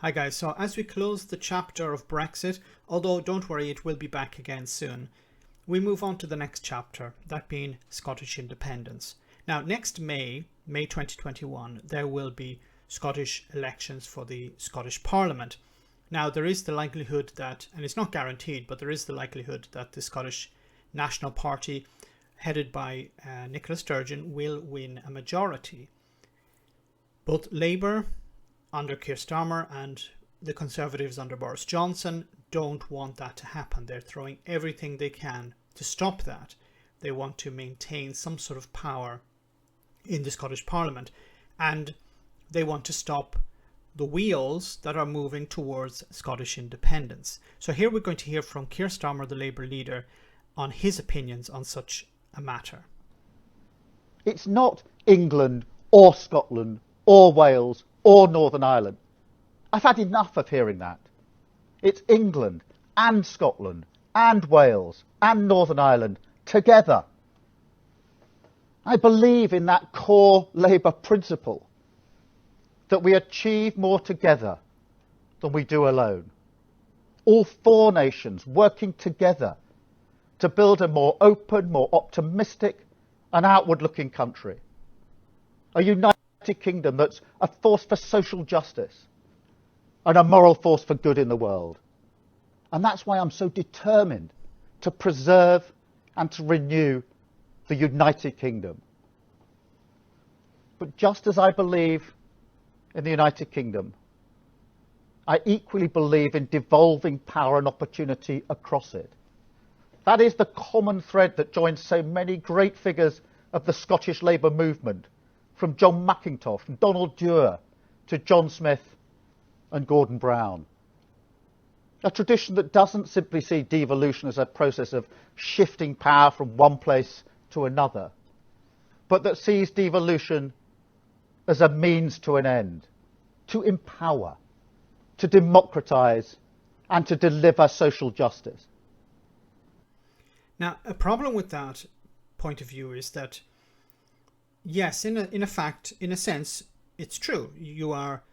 Hi guys, so as we close the chapter of Brexit, although don't worry, it will be back again soon, we move on to the next chapter, that being Scottish independence. Now next May 2021, there will be Scottish elections for the Scottish Parliament. Now there is the likelihood that, and it's not guaranteed, but there is the likelihood that the Scottish National Party, headed by Nicola Sturgeon, will win a majority. Both Labour under Keir Starmer and the Conservatives under Boris Johnson don't want that to happen. They're throwing everything they can to stop that. They want to maintain some sort of power in the Scottish Parliament, and they want to stop the wheels that are moving towards Scottish independence. So here we're going to hear from Keir Starmer, the Labour leader, on his opinions on such a matter. It's not England or Scotland or Wales or Northern Ireland. I've had enough of hearing that. It's England and Scotland and Wales and Northern Ireland together. I believe in that core Labour principle that we achieve more together than we do alone. All four nations working together to build a more open, more optimistic and outward-looking country. A united Kingdom that's a force for social justice and a moral force for good in the world. And that's why I'm so determined to preserve and to renew the United Kingdom. But just as I believe in the United Kingdom, I equally believe in devolving power and opportunity across it. That is the common thread that joins so many great figures of the Scottish Labour movement, from John Mackintosh, from Donald Dewar, to John Smith and Gordon Brown. A tradition that doesn't simply see devolution as a process of shifting power from one place to another, but that sees devolution as a means to an end, to empower, to democratise and to deliver social justice. Now, a problem with that point of view is that, yes, in a sense, it's true. You are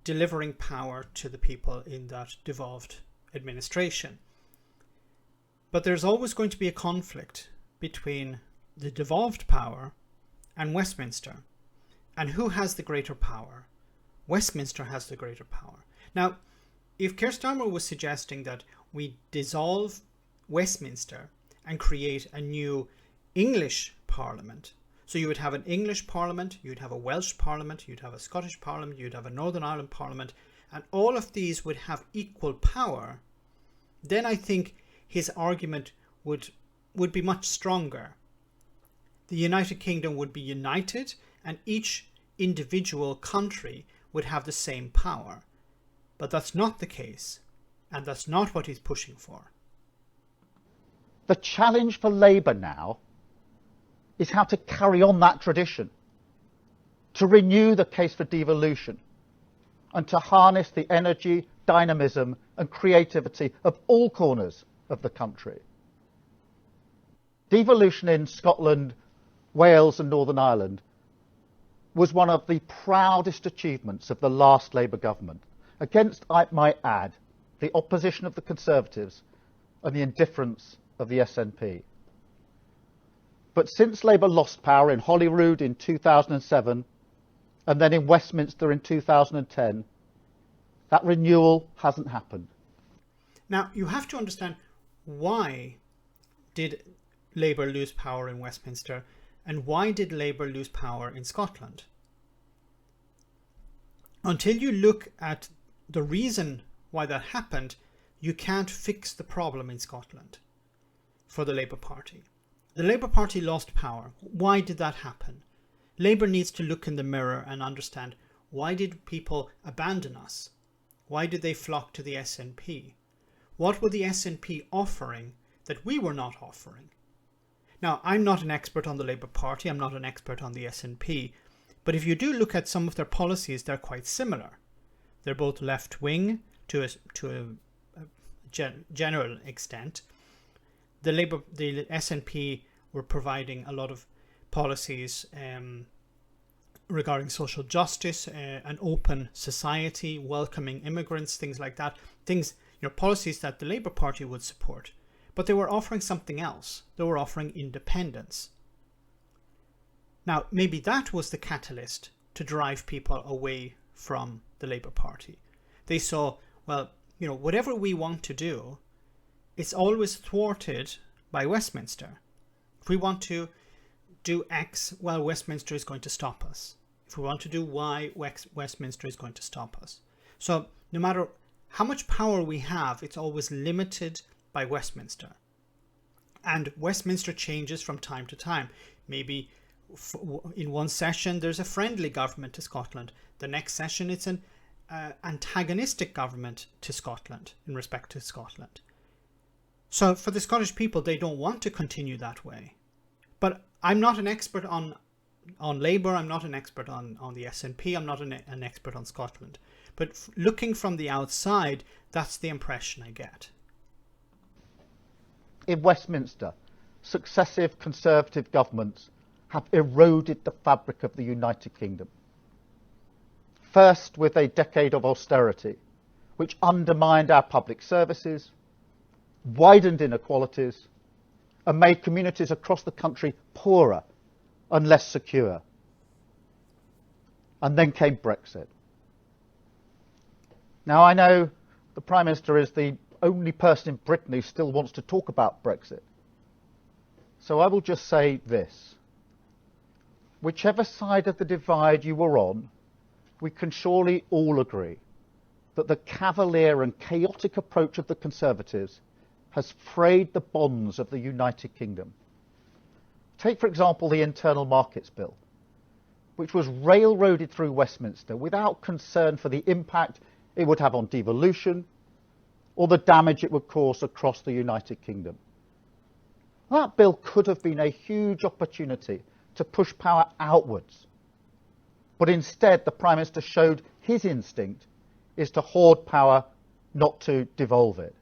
delivering power to the people in that devolved administration. But there's always going to be a conflict between the devolved power and Westminster. And who has the greater power? Westminster has the greater power. Now, if Keir Starmer was suggesting that we dissolve Westminster and create a new English Parliament, so you would have an English Parliament, you'd have a Welsh Parliament, you'd have a Scottish Parliament, you'd have a Northern Ireland Parliament, and all of these would have equal power, then I think his argument would be much stronger. The United Kingdom would be united, and each individual country would have the same power. But that's not the case, and that's not what he's pushing for. The challenge for Labour now is how to carry on that tradition, to renew the case for devolution, and to harness the energy, dynamism and creativity of all corners of the country. Devolution in Scotland, Wales and Northern Ireland was one of the proudest achievements of the last Labour government, against, I might add, the opposition of the Conservatives and the indifference of the SNP. But since Labour lost power in Holyrood in 2007 and then in Westminster in 2010, that renewal hasn't happened. Now, you have to understand, why did Labour lose power in Westminster and why did Labour lose power in Scotland? Until you look at the reason why that happened, you can't fix the problem in Scotland for the Labour Party. The Labour Party lost power. Why did that happen? Labour needs to look in the mirror and understand, why did people abandon us? Why did they flock to the SNP? What were the SNP offering that we were not offering? Now, I'm not an expert on the Labour Party, I'm not an expert on the SNP, but if you do look at some of their policies, they're quite similar. They're both left-wing to a general extent. The SNP were providing a lot of policies regarding social justice, an open society, welcoming immigrants, things like that. Things, policies that the Labour Party would support. But they were offering something else. They were offering independence. Now, maybe that was the catalyst to drive people away from the Labour Party. They saw, well, whatever we want to do, it's always thwarted by Westminster. If we want to do X, well, Westminster is going to stop us. If we want to do Y, Westminster is going to stop us. So no matter how much power we have, it's always limited by Westminster. And Westminster changes from time to time. Maybe in one session there's a friendly government to Scotland. The next session it's an antagonistic government to Scotland, in respect to Scotland. So for the Scottish people, they don't want to continue that way. But I'm not an expert on Labour, I'm not an expert on the SNP, I'm not an expert on Scotland. But looking from the outside, that's the impression I get. In Westminster, successive Conservative governments have eroded the fabric of the United Kingdom. First with a decade of austerity, which undermined our public services, widened inequalities, and made communities across the country poorer and less secure. And then came Brexit. Now, I know the Prime Minister is the only person in Britain who still wants to talk about Brexit. So I will just say this. Whichever side of the divide you were on, we can surely all agree that the cavalier and chaotic approach of the Conservatives has frayed the bonds of the United Kingdom. Take, for example, the Internal Markets Bill, which was railroaded through Westminster without concern for the impact it would have on devolution or the damage it would cause across the United Kingdom. That bill could have been a huge opportunity to push power outwards. But instead, the Prime Minister showed his instinct is to hoard power, not to devolve it.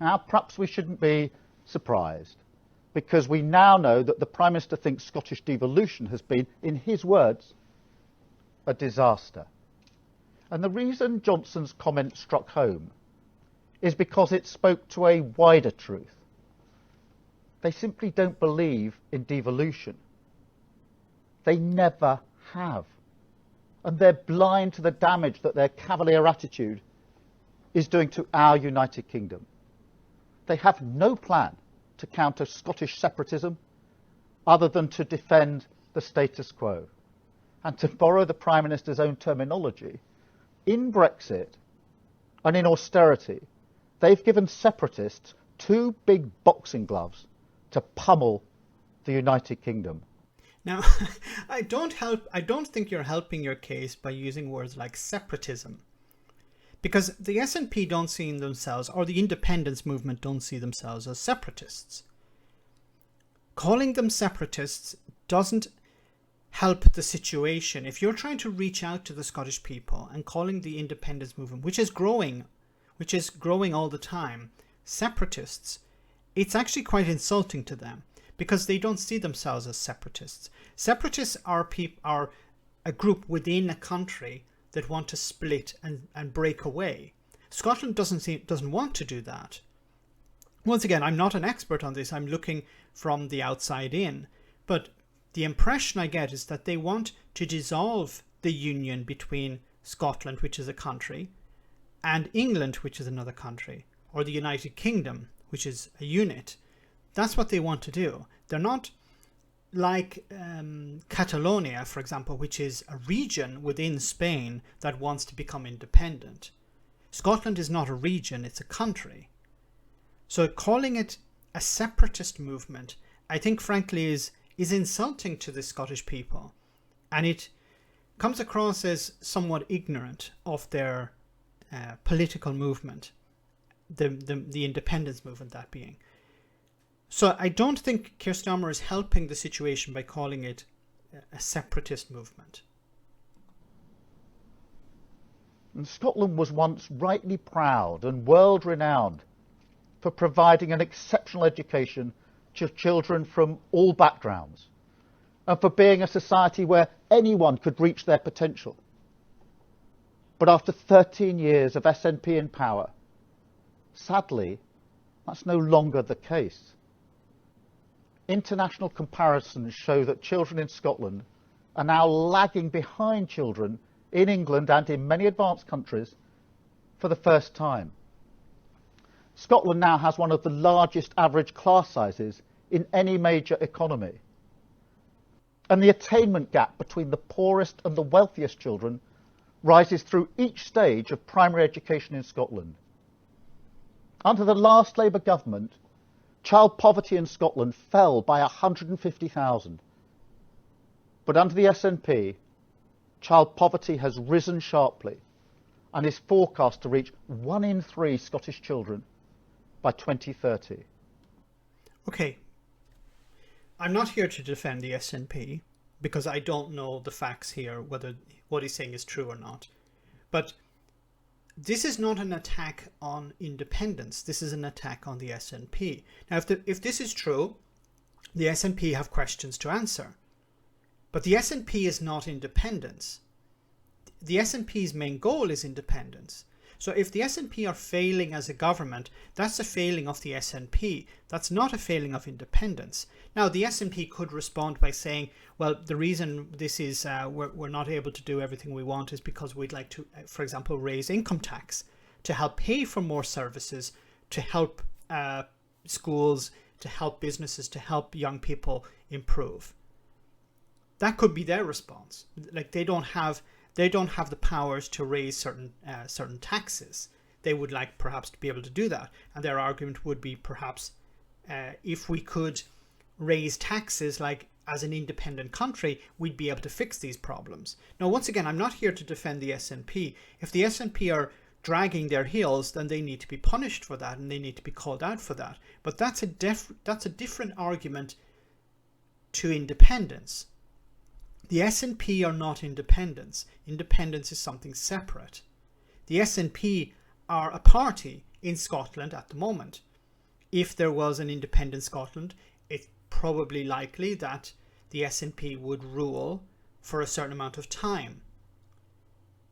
Now, perhaps we shouldn't be surprised, because we now know that the Prime Minister thinks Scottish devolution has been, in his words, a disaster. And the reason Johnson's comment struck home is because it spoke to a wider truth. They simply don't believe in devolution. They never have. And they're blind to the damage that their cavalier attitude is doing to our United Kingdom. They have no plan to counter Scottish separatism other than to defend the status quo. And to borrow the Prime Minister's own terminology, in Brexit and in austerity, they've given separatists two big boxing gloves to pummel the United Kingdom. Now, I don't think you're helping your case by using words like separatism. Because the SNP don't see themselves, or the independence movement don't see themselves as separatists. Calling them separatists doesn't help the situation. If you're trying to reach out to the Scottish people and calling the independence movement, which is growing all the time, separatists, it's actually quite insulting to them, because they don't see themselves as separatists. Separatists are a group within a country that want to split and break away. Scotland doesn't want to do that. Once again, I'm not an expert on this. I'm looking from the outside in. But the impression I get is that they want to dissolve the union between Scotland, which is a country, and England, which is another country, or the United Kingdom, which is a unit. That's what they want to do. They're not like Catalonia, for example, which is a region within Spain that wants to become independent. Scotland is not a region, it's a country. So calling it a separatist movement, I think, frankly, is insulting to the Scottish people. And it comes across as somewhat ignorant of their political movement, the independence movement, that being. So I don't think Keir Starmer is helping the situation by calling it a separatist movement. And Scotland was once rightly proud and world-renowned for providing an exceptional education to children from all backgrounds. and for being a society where anyone could reach their potential. But after 13 years of SNP in power, sadly, that's no longer the case. International comparisons show that children in Scotland are now lagging behind children in England and in many advanced countries for the first time. Scotland now has one of the largest average class sizes in any major economy. And the attainment gap between the poorest and the wealthiest children rises through each stage of primary education in Scotland. Under the last Labour government, child poverty in Scotland fell by 150,000. But under the SNP, child poverty has risen sharply and is forecast to reach 1 in 3 Scottish children by 2030. Okay. I'm not here to defend the SNP because I don't know the facts here, whether what he's saying is true or not. But this is not an attack on independence. This is an attack on the SNP. Now, if this is true, the SNP have questions to answer. But the SNP is not independence. The SNP's main goal is independence. So if the SNP are failing as a government, that's a failing of the SNP. That's not a failing of independence. Now, the SNP could respond by saying, well, the reason this is we're not able to do everything we want is because we'd like to, for example, raise income tax to help pay for more services, to help schools, to help businesses, to help young people improve. That could be their response. Like they don't have the powers to raise certain taxes. They would like perhaps to be able to do that. And their argument would be perhaps if we could raise taxes like as an independent country, we'd be able to fix these problems. Now, once again, I'm not here to defend the SNP. If the SNP are dragging their heels, then they need to be punished for that and they need to be called out for that. But that's a different argument to independence. The SNP are not independence. Independence is something separate. The SNP are a party in Scotland at the moment. If there was an independent Scotland, it's probably likely that the SNP would rule for a certain amount of time.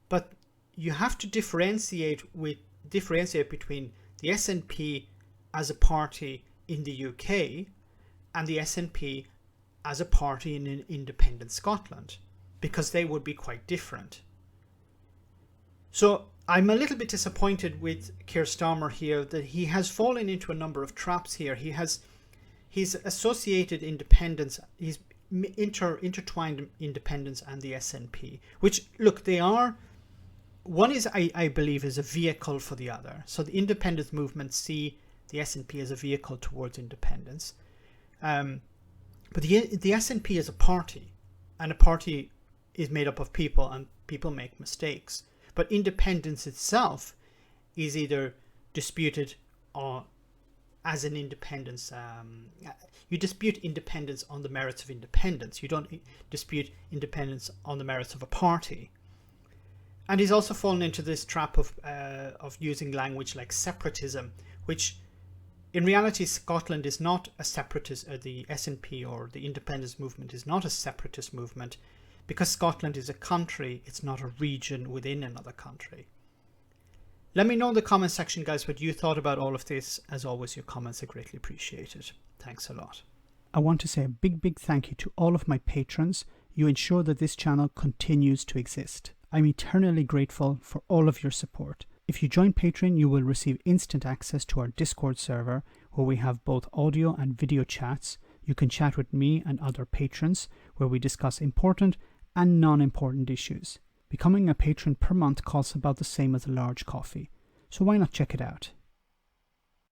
But you have to differentiate between the SNP as a party in the UK and the SNP as a party in an independent Scotland, because they would be quite different. So I'm a little bit disappointed with Keir Starmer here that he has fallen into a number of traps here. He's associated independence, he's intertwined independence and the SNP, which, look, they are, one is, I believe, is a vehicle for the other. So the independence movement see the SNP as a vehicle towards independence. But the SNP is a party, and a party is made up of people, and people make mistakes. But independence itself is either disputed or as an independence. You dispute independence on the merits of independence. You don't dispute independence on the merits of a party. And he's also fallen into this trap of using language like separatism, which in reality, Scotland is not a separatist, the SNP or the independence movement is not a separatist movement, because Scotland is a country, it's not a region within another country. Let me know in the comment section, guys, what you thought about all of this. As always, your comments are greatly appreciated. Thanks a lot. I want to say a big thank you to all of my patrons. You ensure that this channel continues to exist. I'm eternally grateful for all of your support. If you join Patreon, you will receive instant access to our Discord server, where we have both audio and video chats. You can chat with me and other patrons, where we discuss important and non-important issues. Becoming a patron per month costs about the same as a large coffee, so why not check it out?